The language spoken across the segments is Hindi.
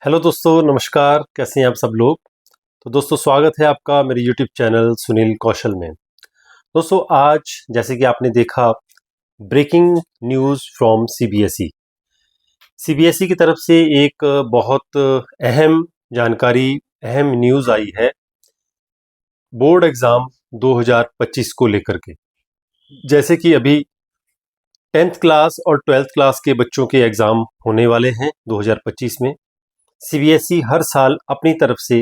हेलो दोस्तों, नमस्कार। कैसे हैं आप सब लोग। तो दोस्तों, स्वागत है आपका मेरे यूट्यूब चैनल सुनील कौशल में। दोस्तों, आज जैसे कि आपने देखा, breaking news from CBSE. CBSE की तरफ से एक बहुत अहम जानकारी, अहम न्यूज़ आई है बोर्ड एग्ज़ाम 2025 को लेकर के। जैसे कि अभी 10th क्लास और 12th क्लास के बच्चों के एग्ज़ाम होने वाले हैं 2025 में। सीबीएसई हर साल अपनी तरफ से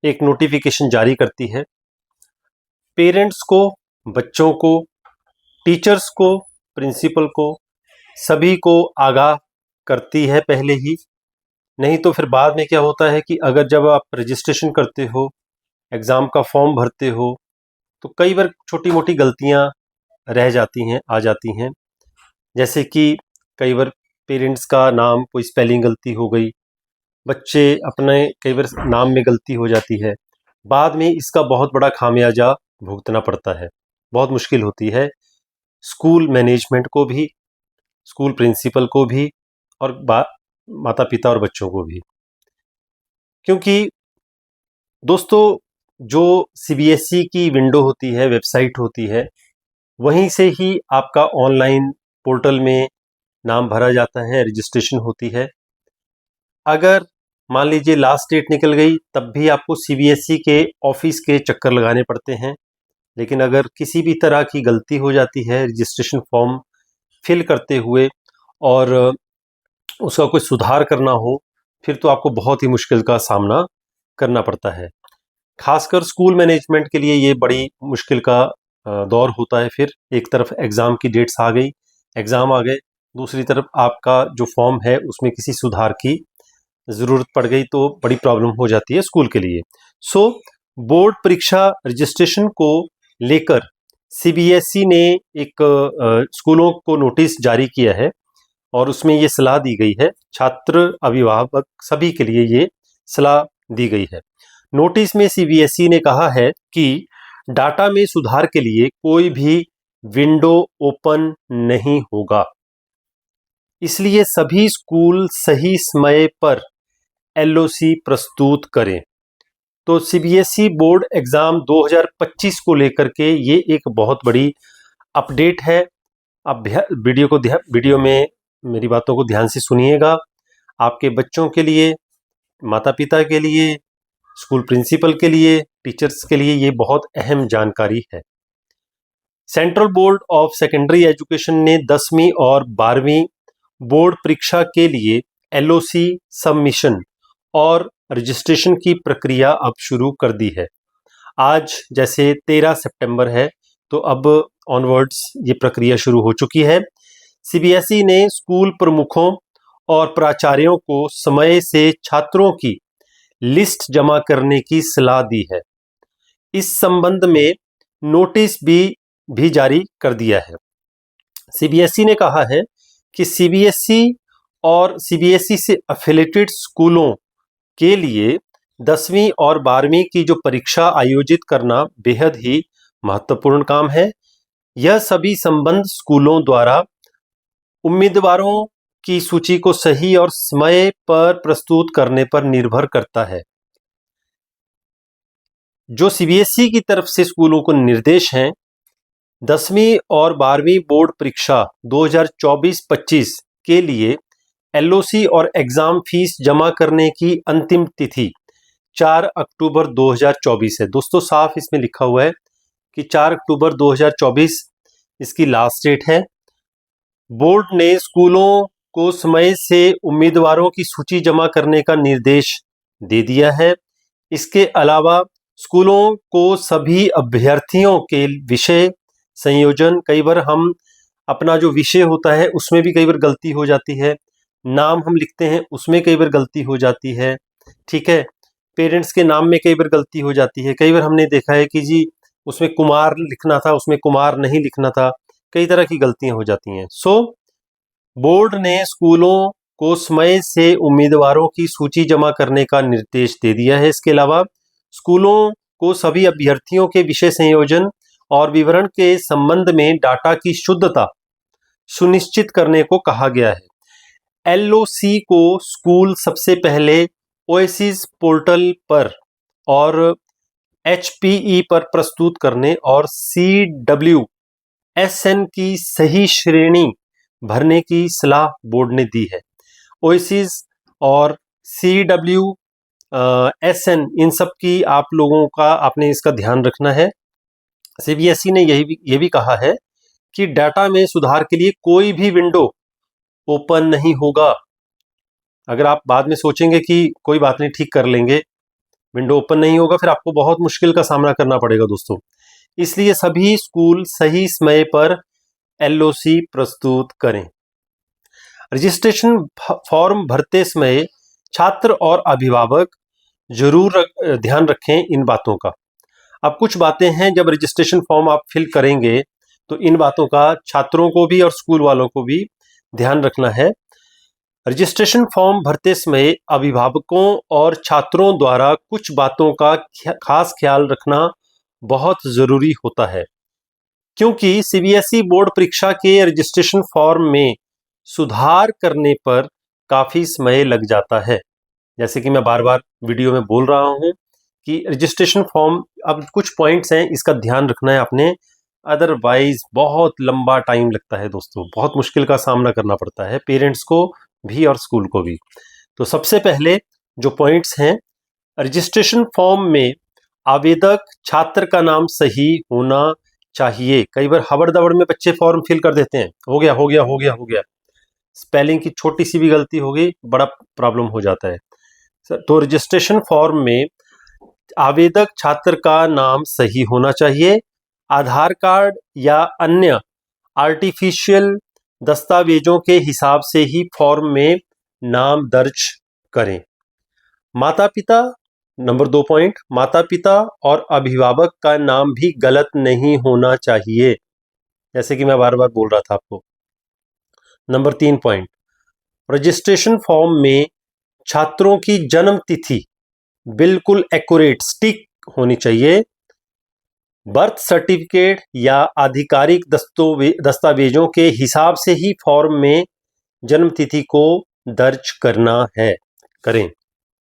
एक नोटिफिकेशन जारी करती है। पेरेंट्स को, बच्चों को, टीचर्स को, प्रिंसिपल को, सभी को आगाह करती है पहले ही। नहीं तो फिर बाद में क्या होता है कि अगर जब आप रजिस्ट्रेशन करते हो, एग्ज़ाम का फॉर्म भरते हो, तो कई बार छोटी मोटी गलतियां रह जाती हैं, आ जाती हैं। जैसे कि कई बार पेरेंट्स का नाम कोई स्पेलिंग गलती हो गई, बच्चे अपने कई बार नाम में गलती हो जाती है। बाद में इसका बहुत बड़ा खामियाजा भुगतना पड़ता है। बहुत मुश्किल होती है स्कूल मैनेजमेंट को भी, स्कूल प्रिंसिपल को भी, और माता पिता और बच्चों को भी। क्योंकि दोस्तों, जो सीबीएसई की विंडो होती है, वेबसाइट होती है, वहीं से ही आपका ऑनलाइन पोर्टल में नाम भरा जाता है, रजिस्ट्रेशन होती है। अगर मान लीजिए लास्ट डेट निकल गई, तब भी आपको सीबीएसई के ऑफिस के चक्कर लगाने पड़ते हैं। लेकिन अगर किसी भी तरह की गलती हो जाती है रजिस्ट्रेशन फॉर्म फिल करते हुए और उसका कोई सुधार करना हो, फिर तो आपको बहुत ही मुश्किल का सामना करना पड़ता है। खासकर स्कूल मैनेजमेंट के लिए ये बड़ी मुश्किल का दौर होता है। फिर एक तरफ एग्ज़ाम की डेट्स आ गई, एग्ज़ाम आ गए, दूसरी तरफ आपका जो फॉर्म है उसमें किसी सुधार की ज़रूरत पड़ गई, तो बड़ी प्रॉब्लम हो जाती है स्कूल के लिए। सो बोर्ड परीक्षा रजिस्ट्रेशन को लेकर सीबीएसई ने एक स्कूलों को नोटिस जारी किया है और उसमें ये सलाह दी गई है, छात्र, अभिभावक सभी के लिए ये सलाह दी गई है। नोटिस में सीबीएसई ने कहा है कि डाटा में सुधार के लिए कोई भी विंडो ओपन नहीं होगा, इसलिए सभी स्कूल सही समय पर एलओसी प्रस्तुत करें। तो सीबीएसई बोर्ड एग्ज़ाम 2025 को लेकर के ये एक बहुत बड़ी अपडेट है। आप वीडियो में मेरी बातों को ध्यान से सुनिएगा। आपके बच्चों के लिए, माता पिता के लिए, स्कूल प्रिंसिपल के लिए, टीचर्स के लिए ये बहुत अहम जानकारी है। Central board of secondary education ने 10वीं और 12वीं बोर्ड परीक्षा के लिए एलओसी सबमिशन और रजिस्ट्रेशन की प्रक्रिया अब शुरू कर दी है। आज जैसे 13 सितंबर है, तो अब ऑनवर्ड्स ये प्रक्रिया शुरू हो चुकी है। सीबीएसई ने स्कूल प्रमुखों और प्राचार्यों को समय से छात्रों की लिस्ट जमा करने की सलाह दी है। इस संबंध में नोटिस भी जारी कर दिया है। सीबीएसई ने कहा है कि सीबीएसई और सीबीएसई से एफिलिएटेड स्कूलों के लिए 10वीं और 12वीं की जो परीक्षा आयोजित करना बेहद ही महत्वपूर्ण काम है। यह सभी संबद्ध स्कूलों द्वारा उम्मीदवारों की सूची को सही और समय पर प्रस्तुत करने पर निर्भर करता है। जो सीबीएसई की तरफ से स्कूलों को निर्देश हैं, 10वीं और 12वीं बोर्ड परीक्षा 2024-25 के लिए एलओसी और एग्ज़ाम फीस जमा करने की अंतिम तिथि 4 अक्टूबर 2024 है। दोस्तों, साफ इसमें लिखा हुआ है कि 4 अक्टूबर 2024 इसकी लास्ट डेट है। बोर्ड ने स्कूलों को समय से उम्मीदवारों की सूची जमा करने का निर्देश दे दिया है। इसके अलावा स्कूलों को सभी अभ्यर्थियों के विषय संयोजन, कई बार हम अपना जो विषय होता है उसमें भी कई बार गलती हो जाती है, नाम हम लिखते हैं उसमें कई बार गलती हो जाती है, ठीक है। पेरेंट्स के नाम में कई बार गलती हो जाती है। कई बार हमने देखा है कि जी उसमें कुमार लिखना था, उसमें कुमार नहीं लिखना था। कई तरह की गलतियां हो जाती हैं। सो बोर्ड ने स्कूलों को समय से उम्मीदवारों की सूची जमा करने का निर्देश दे दिया है। इसके अलावा स्कूलों को सभी अभ्यर्थियों के विषय संयोजन और विवरण के संबंध में डाटा की शुद्धता सुनिश्चित करने को कहा गया है। एलओसी को स्कूल सबसे पहले ओएसिस पोर्टल पर और HPE पर प्रस्तुत करने और CWSN की सही श्रेणी भरने की सलाह बोर्ड ने दी है। ओएसिस और CWSN इन सब की आप लोगों का आपने इसका ध्यान रखना है। CBSE ने ये भी कहा है कि डाटा में सुधार के लिए कोई भी विंडो ओपन नहीं होगा। अगर आप बाद में सोचेंगे कि कोई बात नहीं ठीक कर लेंगे, विंडो ओपन नहीं होगा, फिर आपको बहुत मुश्किल का सामना करना पड़ेगा दोस्तों। इसलिए सभी स्कूल सही समय पर LOC प्रस्तुत करें। रजिस्ट्रेशन फॉर्म भरते समय छात्र और अभिभावक जरूर ध्यान रखें इन बातों का। अब कुछ बातें हैं, जब रजिस्ट्रेशन फॉर्म आप फिल करेंगे तो इन बातों का छात्रों को भी और स्कूल वालों को भी ध्यान रखना है। रजिस्ट्रेशन फॉर्म भरते समय अभिभावकों और छात्रों द्वारा कुछ बातों का खास ख्याल रखना बहुत जरूरी होता है, क्योंकि CBSE बोर्ड परीक्षा के रजिस्ट्रेशन फॉर्म में सुधार करने पर काफी समय लग जाता है। जैसे कि मैं बार बार वीडियो में बोल रहा हूं कि रजिस्ट्रेशन फॉर्म, अब कुछ पॉइंट्स हैं, इसका ध्यान रखना है आपने, अदरवाइज बहुत लंबा टाइम लगता है दोस्तों, बहुत मुश्किल का सामना करना पड़ता है पेरेंट्स को भी और स्कूल को भी। तो सबसे पहले जो पॉइंट्स हैं, रजिस्ट्रेशन फॉर्म में आवेदक छात्र का नाम सही होना चाहिए। कई बार हबड़ दबड़ में बच्चे फॉर्म फिल कर देते हैं, हो गया हो गया हो गया हो गया, स्पेलिंग की छोटी सी भी गलती हो गई, बड़ा प्रॉब्लम हो जाता है। तो रजिस्ट्रेशन फॉर्म में आवेदक छात्र का नाम सही होना चाहिए। आधार कार्ड या अन्य आर्टिफिशियल दस्तावेजों के हिसाब से ही फॉर्म में नाम दर्ज करें। माता पिता, नंबर 2 पॉइंट, माता पिता और अभिभावक का नाम भी गलत नहीं होना चाहिए, जैसे कि मैं बार बार बोल रहा था आपको। नंबर 3 पॉइंट, रजिस्ट्रेशन फॉर्म में छात्रों की जन्म तिथि बिल्कुल एक्यूरेट सटीक होनी चाहिए। बर्थ सर्टिफिकेट या आधिकारिक दस्तावेजों के हिसाब से ही फॉर्म में जन्म तिथि को दर्ज करना है, करें,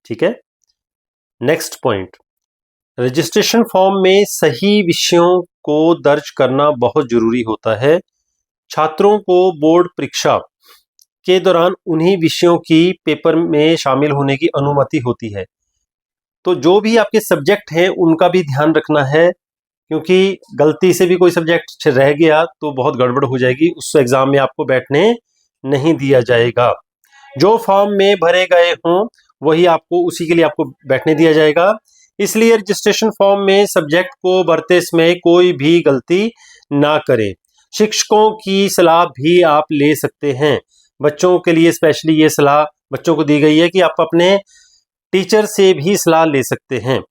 ठीक है। नेक्स्ट पॉइंट, रजिस्ट्रेशन फॉर्म में सही विषयों को दर्ज करना बहुत जरूरी होता है। छात्रों को बोर्ड परीक्षा के दौरान उन्हीं विषयों की पेपर में शामिल होने की अनुमति होती है। तो जो भी आपके सब्जेक्ट हैं उनका भी ध्यान रखना है, क्योंकि गलती से भी कोई सब्जेक्ट रह गया तो बहुत गड़बड़ हो जाएगी, उस एग्जाम में आपको बैठने नहीं दिया जाएगा। जो फॉर्म में भरे गए हों वही आपको, उसी के लिए आपको बैठने दिया जाएगा। इसलिए रजिस्ट्रेशन फॉर्म में सब्जेक्ट को भरते समय कोई भी गलती ना करें। शिक्षकों की सलाह भी आप ले सकते हैं। बच्चों के लिए स्पेशली ये सलाह बच्चों को दी गई है कि आप अपने टीचर से भी सलाह ले सकते हैं।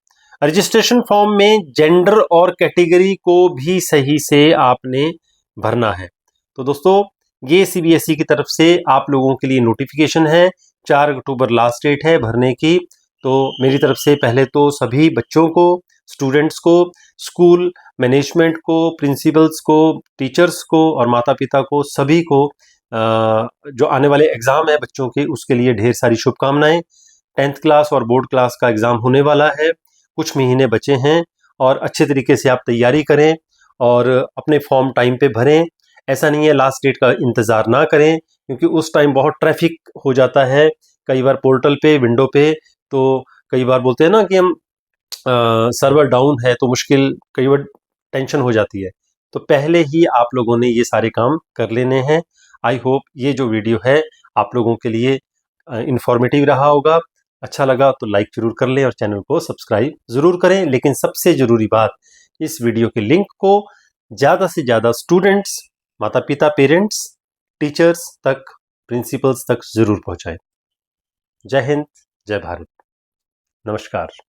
रजिस्ट्रेशन फॉर्म में जेंडर और कैटेगरी को भी सही से आपने भरना है। तो दोस्तों, ये CBSE की तरफ से आप लोगों के लिए नोटिफिकेशन है। 4 अक्टूबर लास्ट डेट है भरने की। तो मेरी तरफ से पहले तो सभी बच्चों को, स्टूडेंट्स को, स्कूल मैनेजमेंट को, प्रिंसिपल्स को, टीचर्स को और माता पिता को, सभी को जो आने वाले एग्ज़ाम है बच्चों के, उसके लिए ढेर सारी शुभकामनाएं। 10th क्लास और बोर्ड क्लास का एग्ज़ाम होने वाला है, कुछ महीने बचे हैं और अच्छे तरीके से आप तैयारी करें और अपने फॉर्म टाइम पे भरें। ऐसा नहीं है लास्ट डेट का इंतज़ार ना करें, क्योंकि उस टाइम बहुत ट्रैफिक हो जाता है कई बार पोर्टल पे, विंडो पे। तो कई बार बोलते हैं ना कि हम सर्वर डाउन है तो मुश्किल, कई बार टेंशन हो जाती है। तो पहले ही आप लोगों ने ये सारे काम कर लेने हैं। आई होप ये जो वीडियो है आप लोगों के लिए इंफॉर्मेटिव रहा होगा। अच्छा लगा तो लाइक जरूर कर लें और चैनल को सब्सक्राइब जरूर करें। लेकिन सबसे जरूरी बात, इस वीडियो के लिंक को ज़्यादा से ज़्यादा स्टूडेंट्स, माता पिता, पेरेंट्स, टीचर्स तक, प्रिंसिपल्स तक जरूर पहुंचाएं। जय हिंद, जय भारत, नमस्कार।